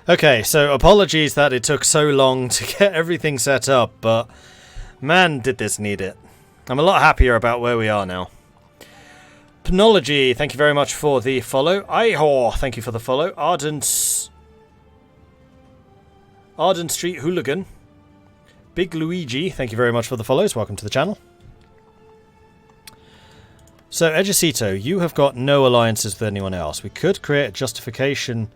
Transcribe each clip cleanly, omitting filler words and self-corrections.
Okay, so apologies that it took so long to get everything set up, but man, did this need it. I'm a lot happier about where we are now. Penology, thank you very much for the follow. Ihor, thank you for the follow. Arden Street Hooligan. Big Luigi, thank you very much for the follows. Welcome to the channel. So, Ejercito, you have got no alliances with anyone else. We could create a justification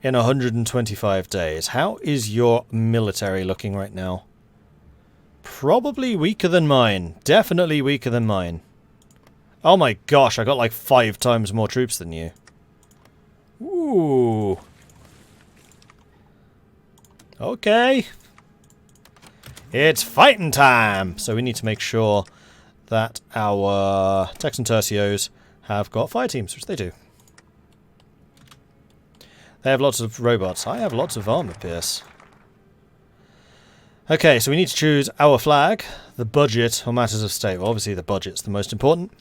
in 125 days. How is your military looking right now? Probably weaker than mine. Definitely weaker than mine. Oh my gosh, I got like 5 times more troops than you. Ooh. Okay. It's fighting time! So we need to make sure that our Texan Tercios have got fire teams, which they do. They have lots of robots. I have lots of armor pierce. Okay, so we need to choose our flag, the budget, or matters of state. Well, obviously the budget's the most important.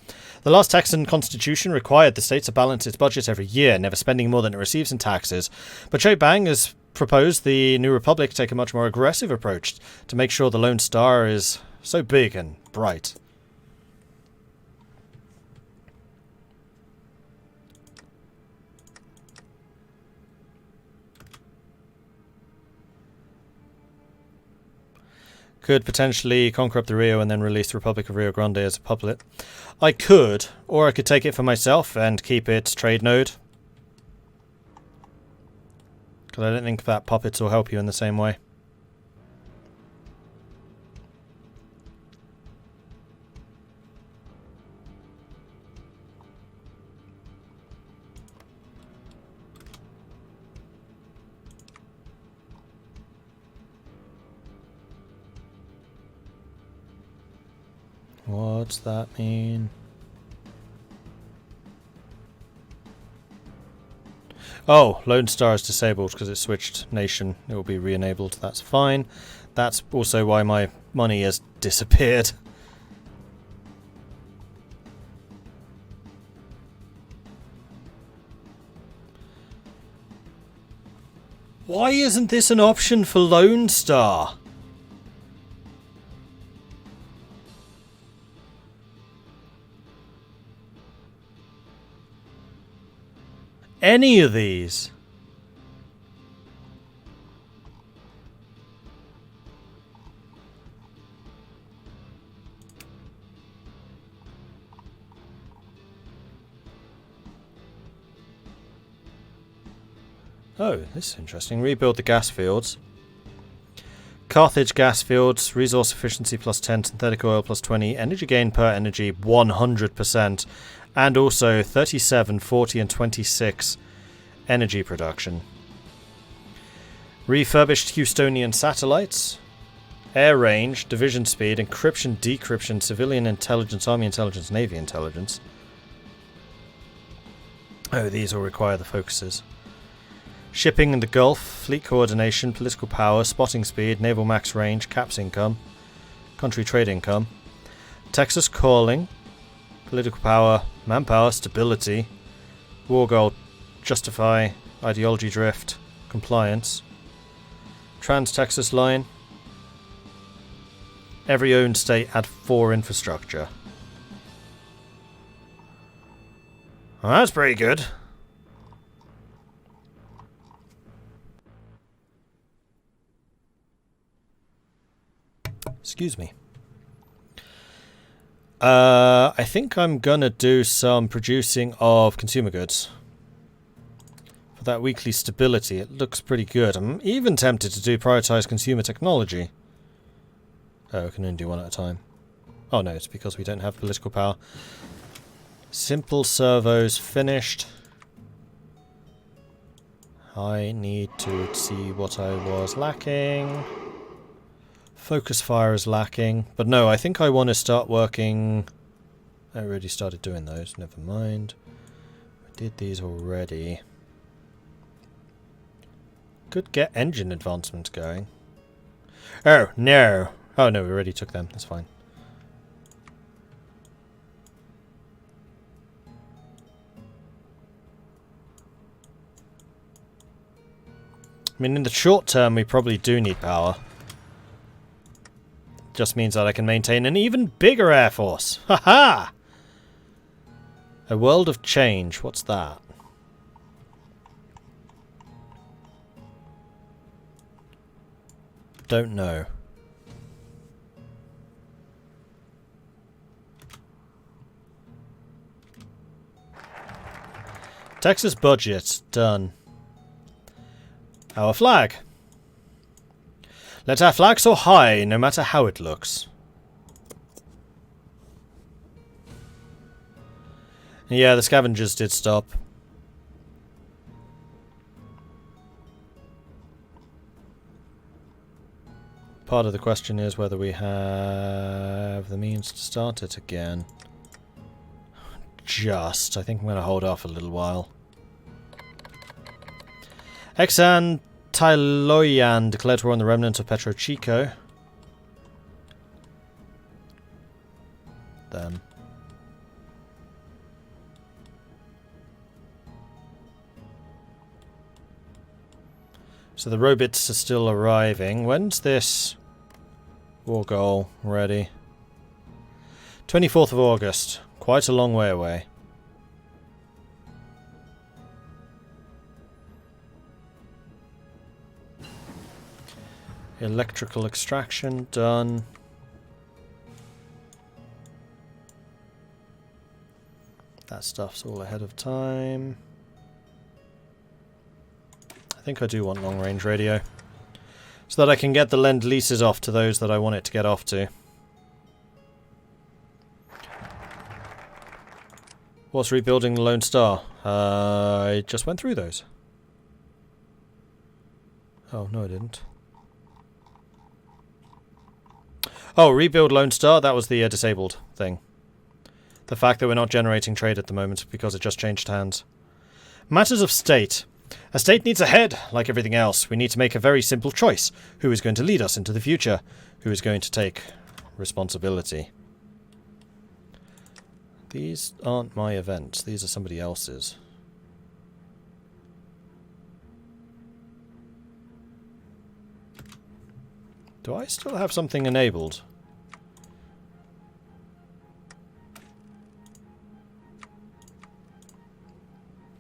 The last Texan constitution required the state to balance its budget every year, never spending more than it receives in taxes. But Choi Bang has proposed the New Republic take a much more aggressive approach to make sure the Lone Star is so big and bright. Could potentially conquer up the Rio and then release the Republic of Rio Grande as a puppet. I could, or I could take it for myself and keep its trade node. Because I don't think that puppets will help you in the same way. What's that mean? Oh, Lone Star is disabled because it switched nation. It will be re-enabled. That's fine. That's also why my money has disappeared. Why isn't this an option for Lone Star? Any of these? Oh, this is interesting. Rebuild the gas fields. Carthage gas fields, resource efficiency plus 10, synthetic oil plus 20, energy gain per energy 100%, and also 37, 40 and 26 energy production. Refurbished Houstonian satellites, air range, division speed, encryption, decryption, civilian intelligence, army intelligence, navy intelligence. Oh, these all require the focuses. Shipping in the Gulf, fleet coordination, political power, spotting speed, naval max range, caps income, country trade income. Texas calling, political power, manpower, stability, war goal, justify, ideology drift, compliance. Trans-Texas line. Every owned state had 4 infrastructure. Well, that's pretty good. Excuse me. I think I'm gonna do some producing of consumer goods. For that weekly stability, it looks pretty good. I'm even tempted to do prioritize consumer technology. Oh, I can only do one at a time. Oh no, it's because we don't have political power. Simple servos finished. I need to see what I was lacking. Focus fire is lacking. But no, I think I want to start working... I already started doing those, never mind. I did these already. Could get engine advancement going. Oh, no! Oh no, we already took them, that's fine. I mean, in the short term, we probably do need power. Just means that I can maintain an even bigger air force. Ha-ha! A world of change. What's that? Don't know. Texas budget. Done. Our flag. Let our flag soar high, no matter how it looks. Yeah, the scavengers did stop. Part of the question is whether we have the means to start it again. I think I'm going to hold off a little while. Exan Tyloyan declared war on the remnant of Petro Chico. Then. So the robots are still arriving. When's this war goal ready? 24th of August. Quite a long way away. Electrical extraction done. That stuff's all ahead of time. I think I do want long-range radio. So that I can get the Lend-Leases off to those that I want it to get off to. What's rebuilding the Lone Star? I just went through those. Oh, no I didn't. Oh, rebuild Lone Star? That was the disabled thing. The fact that we're not generating trade at the moment because it just changed hands. Matters of state. A state needs a head, like everything else. We need to make a very simple choice. Who is going to lead us into the future? Who is going to take responsibility? These aren't my events. These are somebody else's. Do I still have something enabled?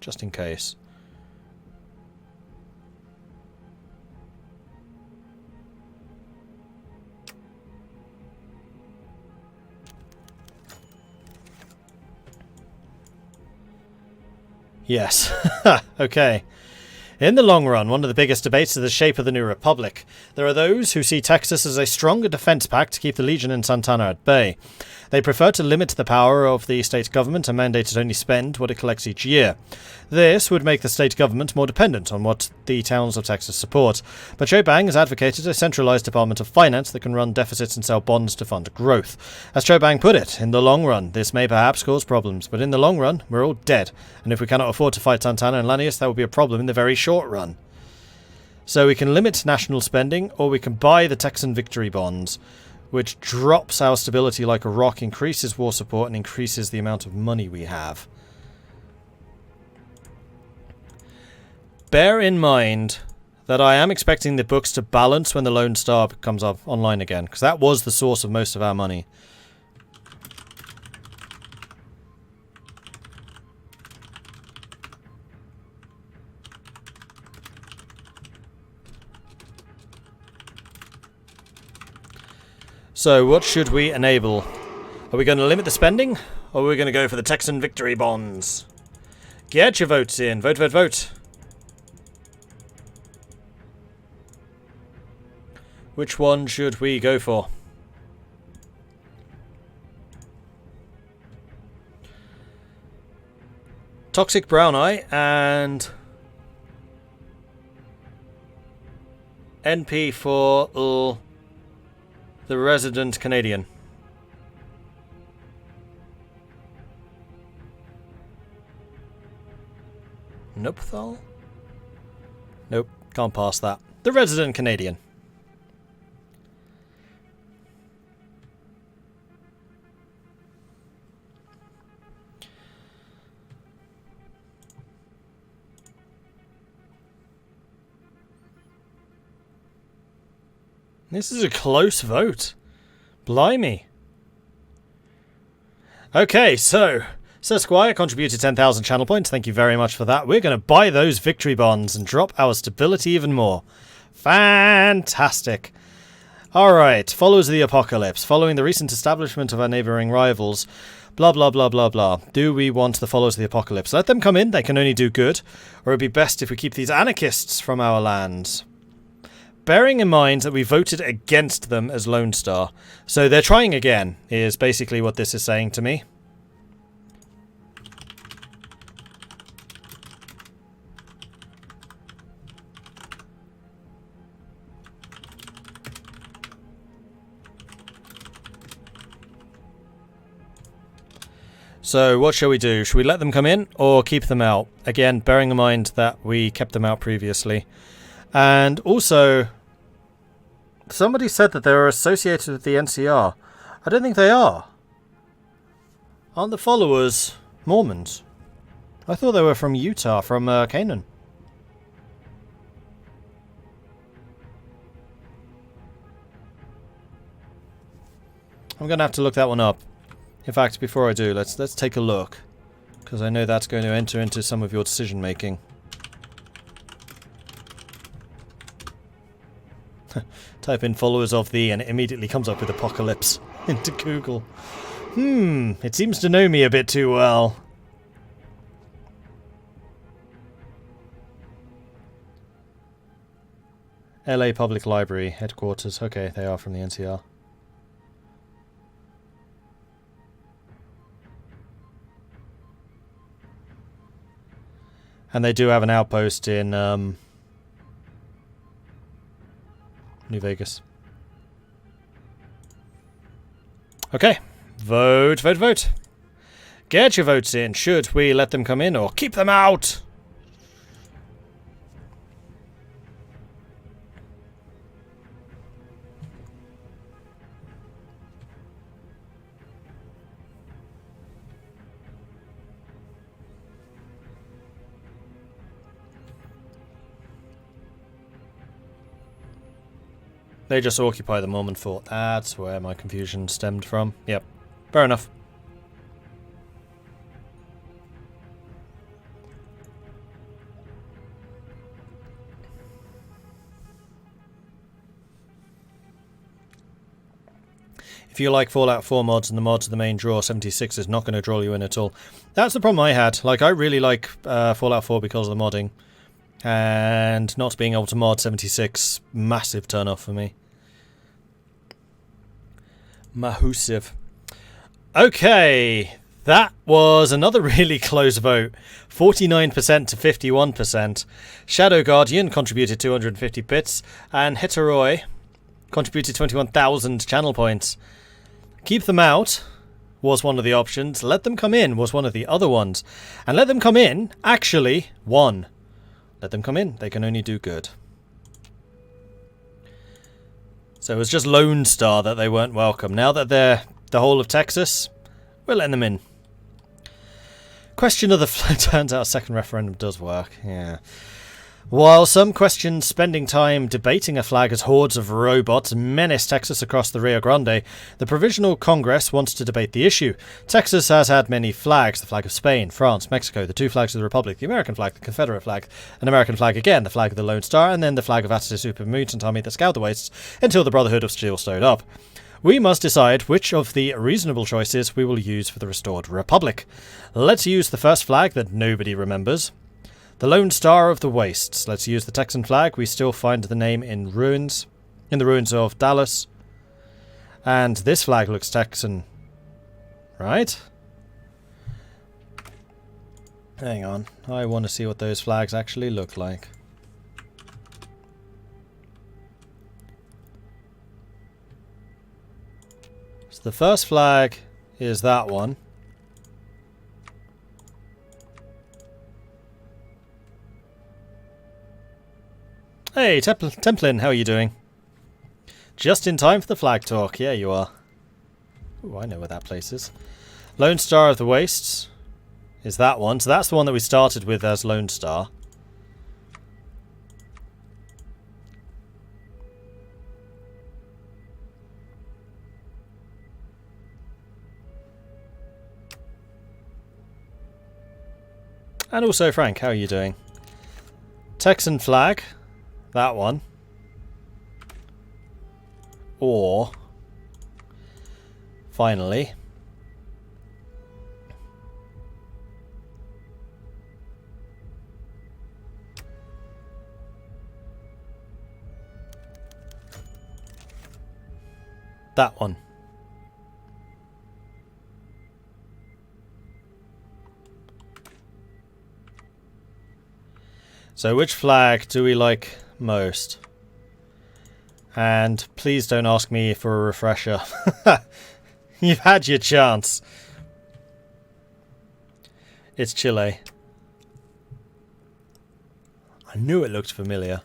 Just in case. Yes. Okay. In the long run, one of the biggest debates is the shape of the new republic. There are those who see Texas as a stronger defense pact to keep the Legion and Santana at bay. They prefer to limit the power of the state government and mandate it only spend what it collects each year. This would make the state government more dependent on what the towns of Texas support. But Joe Bang has advocated a centralized department of finance that can run deficits and sell bonds to fund growth. As Joe Bang put it, in the long run, this may perhaps cause problems, but in the long run, we're all dead. And if we cannot afford to fight Santana and Lanius, that will be a problem in the very short run. So we can limit national spending, or we can buy the Texan victory bonds, which drops our stability like a rock, increases war support, and increases the amount of money we have. Bear in mind that I am expecting the books to balance when the Lone Star comes up online again, because that was the source of most of our money. So, what should we enable? Are we going to limit the spending? Or are we going to go for the Texan victory bonds? Get your votes in. Vote, vote, vote. Which one should we go for? Toxic Brown Eye and NP for the resident Canadian. Nope, Thal? Nope, can't pass that. The resident Canadian. This is a close vote. Blimey. Okay, so Sir Squire contributed 10,000 channel points. Thank you very much for that. We're going to buy those victory bonds and drop our stability even more. Fantastic. Alright, followers of the apocalypse. Following the recent establishment of our neighbouring rivals, blah blah blah blah blah. Do we want the followers of the apocalypse? Let them come in, they can only do good. Or it'd be best if we keep these anarchists from our lands. Bearing in mind that we voted against them as Lone Star. So they're trying again, is basically what this is saying to me. So what shall we do? Should we let them come in or keep them out? Again, bearing in mind that we kept them out previously. And also, somebody said that they were associated with the NCR. I don't think they are. Aren't the followers Mormons? I thought they were from Utah, from Canaan. I'm going to have to look that one up. In fact, before I do, let's take a look, because I know that's going to enter into some of your decision making. Type in followers of the and it immediately comes up with apocalypse into Google. It seems to know me a bit too well. LA Public Library headquarters. Okay, they are from the NCR. And they do have an outpost in New Vegas. Okay. Vote, vote, vote. Get your votes in. Should we let them come in or keep them out? They just occupy the Mormon fort. That's where my confusion stemmed from. Yep. Fair enough. If you like Fallout 4 mods and the mods of the main draw, 76 is not going to draw you in at all. That's the problem I had. Like, I really like Fallout 4 because of the modding. And not being able to mod 76, massive turn off for me. Mahusive. Okay, that was another really close vote. 49% to 51%. Shadow Guardian contributed 250 bits, and Heteroi contributed 21,000 channel points. Keep them out was one of the options. Let them come in was one of the other ones. And let them come in actually won. Let them come in. They can only do good. So it was just Lone Star that they weren't welcome. Now that they're the whole of Texas, we're letting them in. Question of the turns out a second referendum does work. Yeah. While some question spending time debating a flag as hordes of robots menace Texas across the Rio Grande, the Provisional Congress wants to debate the issue. Texas has had many flags: the flag of Spain, France, Mexico, the two flags of the Republic, the American flag, the Confederate flag, an American flag again, the flag of the Lone Star, and then the flag of Attis Super Mutant Army that scoured the wastes until the Brotherhood of Steel stowed up. We must decide which of the reasonable choices we will use for the restored Republic. Let's use the first flag that nobody remembers. The Lone Star of the Wastes. Let's use the Texan flag. We still find the name in ruins. In the ruins of Dallas. And this flag looks Texan. Right? Hang on. I want to see what those flags actually look like. So the first flag is that one. Hey, Templin, how are you doing? Just in time for the flag talk. Yeah, you are. Ooh, I know where that place is. Lone Star of the Wastes is that one. So that's the one that we started with as Lone Star. And also, Frank, how are you doing? Texan flag. That one. Or, finally, that one. So which flag do we like most? And please don't ask me for a refresher. You've had your chance. It's Chile. I knew it looked familiar.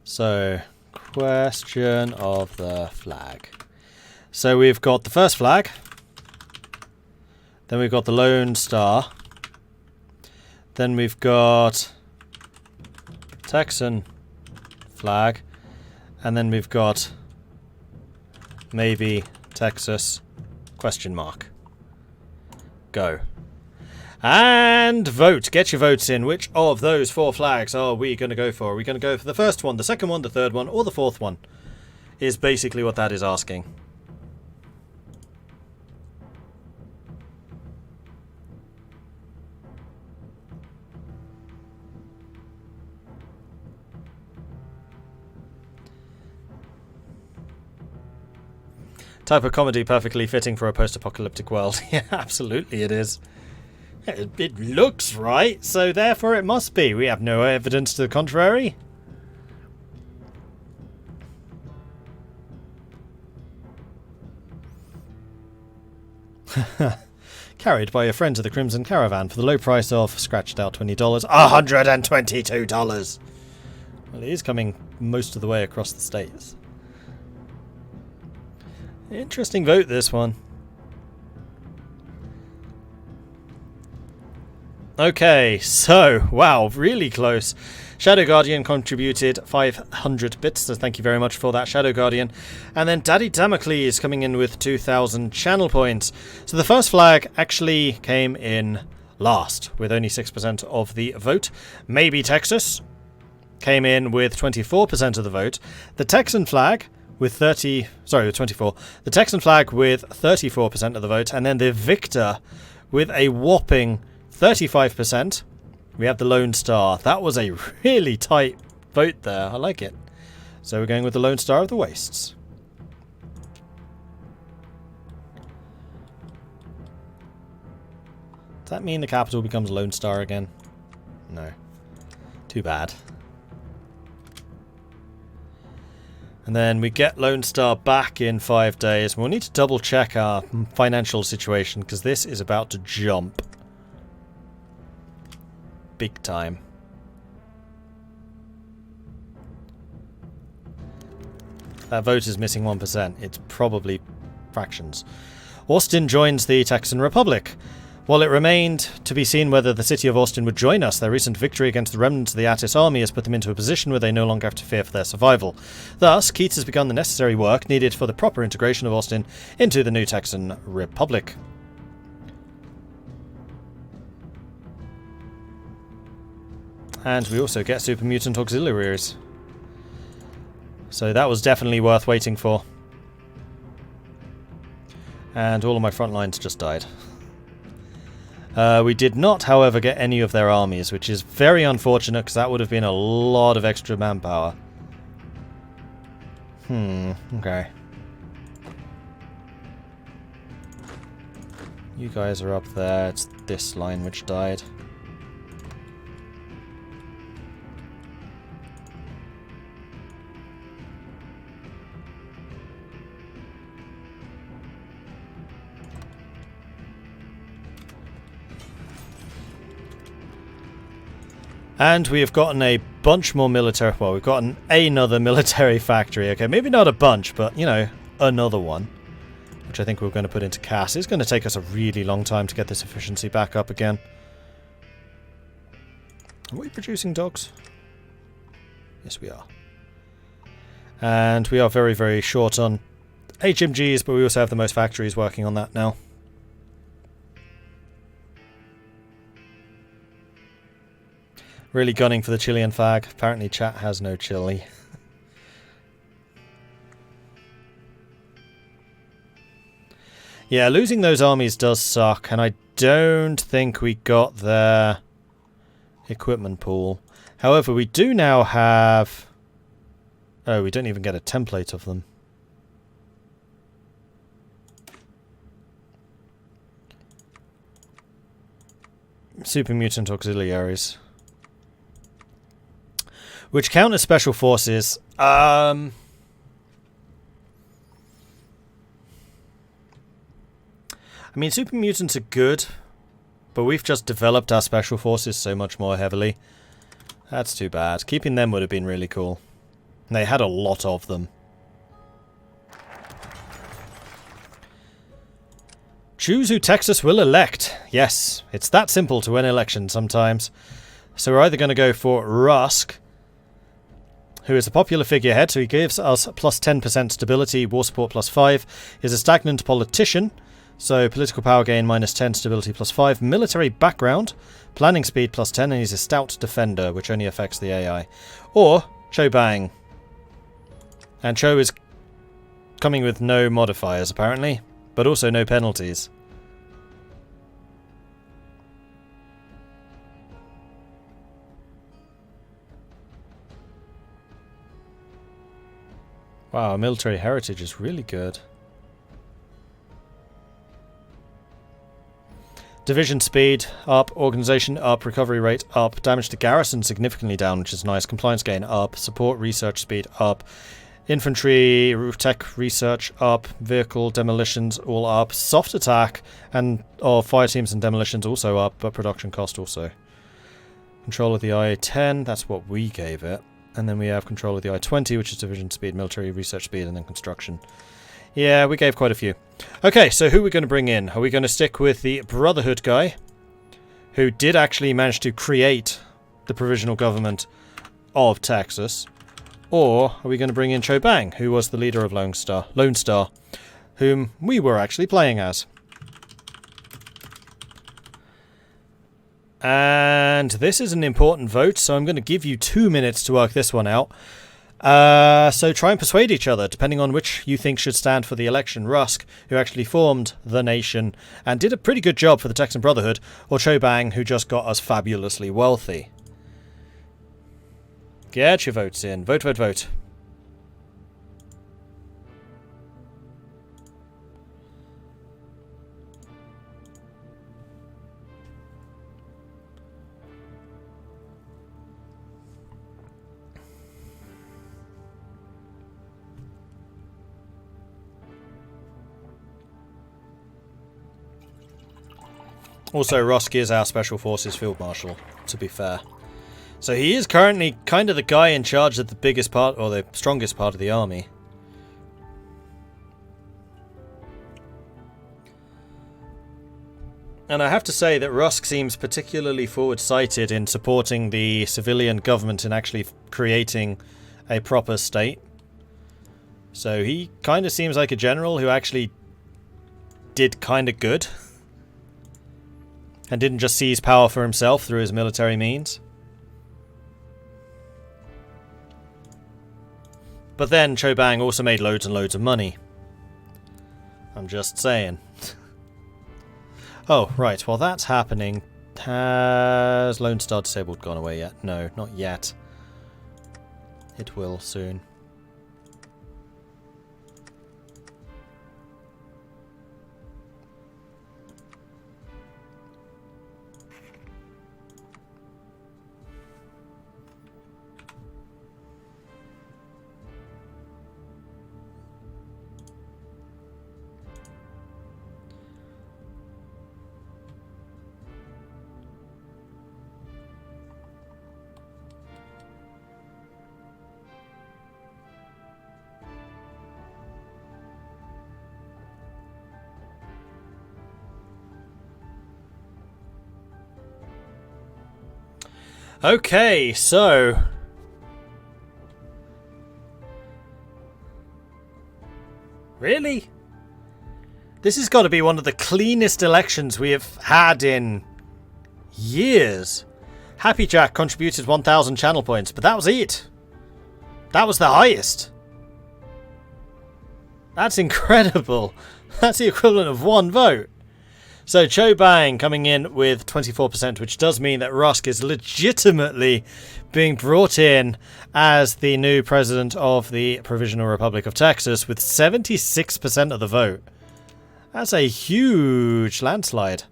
So, question of the flag. So we've got the first flag. Then we've got the Lone Star. Then we've got Texan flag. And then we've got maybe Texas question mark. Go. And vote. Get your votes in. Which of those 4 flags are we going to go for? Are we going to go for the first one, the second one, the third one, or the fourth one? Is basically what that is asking. Type of comedy perfectly fitting for a post-apocalyptic world. Yeah, absolutely it is. It looks right, so therefore it must be. We have no evidence to the contrary. Carried by your friends of the Crimson Caravan for the low price of, scratched out $20, $122. Well, it is coming most of the way across the states. Interesting vote, this one. Okay, so, wow, really close. Shadow Guardian contributed 500 bits, so thank you very much for that, Shadow Guardian. And then Daddy Damocles coming in with 2,000 channel points. So the first flag actually came in last, with only 6% of the vote. Maybe Texas came in with 24% of the vote. The Texan flag with 24. The Texan flag with 34% of the vote, and then the victor with a whopping 35%. We have the Lone Star. That was a really tight vote there. I like it. So we're going with the Lone Star of the Wastes. Does that mean the capital becomes Lone Star again? No. Too bad. And then we get Lone Star back in 5 days. We'll need to double check our financial situation because this is about to jump. Big time. That vote is missing 1%. It's probably fractions. Austin joins the Texan Republic. While it remained to be seen whether the city of Austin would join us, their recent victory against the remnants of the Attis army has put them into a position where they no longer have to fear for their survival. Thus, Keats has begun the necessary work needed for the proper integration of Austin into the new Texan Republic. And we also get Super Mutant Auxiliaries. So that was definitely worth waiting for. And all of my front lines just died. We did not, however, get any of their armies, which is very unfortunate because that would have been a lot of extra manpower. Okay. You guys are up there. It's this line which died. And we have gotten a bunch more military... Well, we've gotten another military factory. Okay, maybe not a bunch, but, you know, another one. Which I think we're going to put into CAS. It's going to take us a really long time to get this efficiency back up again. Are we producing dogs? Yes, we are. And we are very, very short on HMGs, but we also have the most factories working on that now. Really gunning for the Chilean flag. Apparently chat has no chili. Yeah, losing those armies does suck, and I don't think we got their equipment pool. However, we do now have... Oh, we don't even get a template of them. Super mutant auxiliaries. Which count as special forces. I mean, super mutants are good, but we've just developed our special forces so much more heavily. That's too bad. Keeping them would have been really cool. And they had a lot of them. Choose who Texas will elect. Yes, it's that simple to win elections sometimes. So we're either going to go for Rusk, who is a popular figurehead, so he gives us plus 10% stability, war support plus 5. He's a stagnant politician, so political power gain minus 10, stability plus 5. Military background, planning speed plus 10, and he's a stout defender, which only affects the AI. Or Cho Bang. And Cho is coming with no modifiers, apparently, but also no penalties. Wow, our military heritage is really good. Division speed up, organization up, recovery rate up, damage to garrison significantly down, which is nice, compliance gain up, support research speed up, infantry tech research up, vehicle demolitions all up, soft attack and fire teams and demolitions also up, but production cost also. Control of the I-10, that's what we gave it. And then we have control of the I-20, which is division speed, military research speed, and then construction. Yeah, we gave quite a few. Okay, so who are we going to bring in? Are we going to stick with the Brotherhood guy, who did actually manage to create the provisional government of Texas? Or are we going to bring in Cho Bang, who was the leader of Lone Star, whom we were actually playing as? And this is an important vote, so I'm going to give you 2 minutes to work this one out. So try and persuade each other, depending on which you think should stand for the election. Rusk, who actually formed the nation and did a pretty good job for the Texan Brotherhood, or Cho Bang, who just got us fabulously wealthy. Get your votes in. Vote, vote, vote. Also, Rusk is our Special Forces Field Marshal, to be fair. So he is currently kind of the guy in charge of the biggest part, or the strongest part of the army. And I have to say that Rusk seems particularly forward-sighted in supporting the civilian government and actually creating a proper state. So he kind of seems like a general who actually did kind of good. And didn't just seize power for himself through his military means. But then Cho Bang also made loads and loads of money. I'm just saying. Oh, right, while that's happening, has Lone Star Disabled gone away yet? No, not yet. It will soon. Okay, so... Really? This has got to be one of the cleanest elections we have had in years. Happy Jack contributed 1,000 channel points, but that was it. That was the highest. That's incredible. That's the equivalent of one vote. So Cho Bang coming in with 24%, which does mean that Rusk is legitimately being brought in as the new president of the Provisional Republic of Texas with 76% of the vote. That's a huge landslide.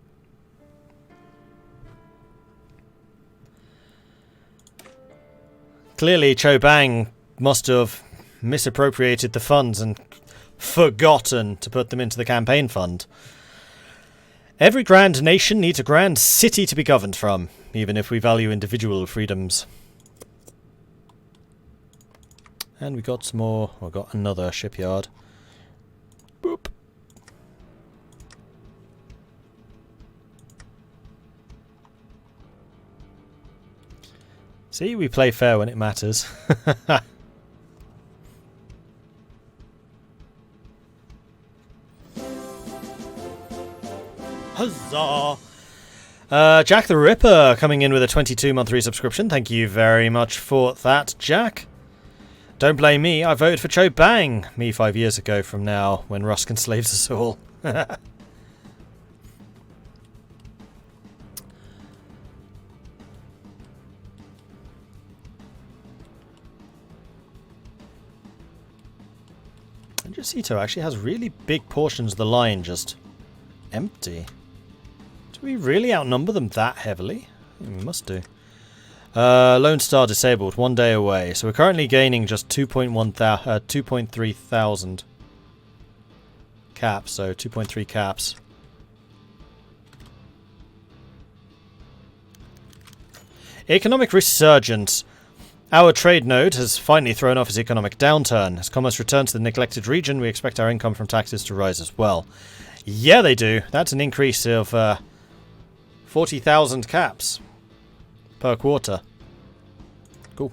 Clearly, Cho Bang must have misappropriated the funds and forgotten to put them into the campaign fund. Every grand nation needs a grand city to be governed from, even if we value individual freedoms. And we got some more. We got another shipyard. Boop. See, we play fair when it matters. Huzzah! Jack the Ripper coming in with a 22-month resubscription. Thank you very much for that, Jack. Don't blame me, I voted for Cho Bang, me 5 years ago from now, when Rusk enslaves us all. Jacito actually has really big portions of the line just empty. Do we really outnumber them that heavily? We must do. Lone Star disabled, 1 day away. So we're currently gaining just 2.3 thousand caps, so 2.3 caps. Economic resurgence. Our trade node has finally thrown off its economic downturn. As commerce returns to the neglected region, we expect our income from taxes to rise as well. Yeah, they do. That's an increase of 40,000 caps per quarter. Cool.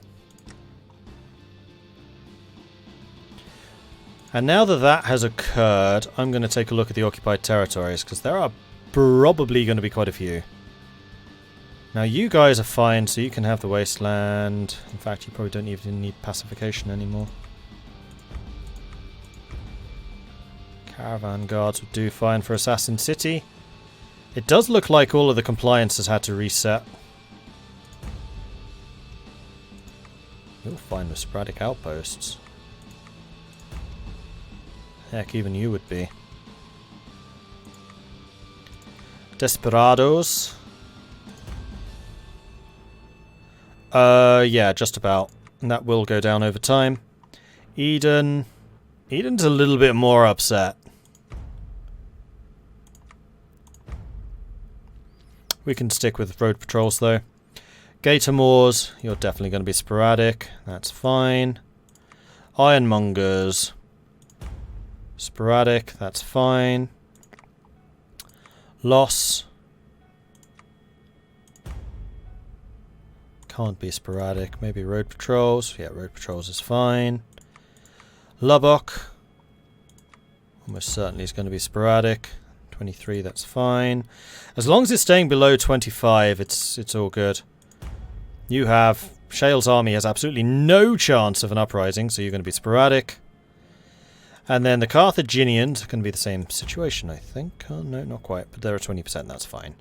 And now that that has occurred, I'm going to take a look at the occupied territories, because there are probably going to be quite a few. Now you guys are fine, so you can have the wasteland. In fact, you probably don't even need pacification anymore. Caravan guards would do fine for Assassin City. It does look like all of the compliance has had to reset. You're fine with sporadic outposts. Heck, even you would be. Desperados. Yeah, just about. And that will go down over time. Eden. Eden's a little bit more upset. We can stick with road patrols, though. Gator Moors, you're definitely going to be sporadic. That's fine. Ironmongers. Sporadic, that's fine. Loss. Can't be sporadic. Maybe road patrols. Yeah, road patrols is fine. Lubbock. Almost certainly is going to be sporadic. 23, that's fine. As long as it's staying below 25, it's all good. You have... Shale's army has absolutely no chance of an uprising, so you're going to be sporadic. And then the Carthaginians are going to be the same situation, I think. Oh, no, not quite. But they're at 20%, that's fine.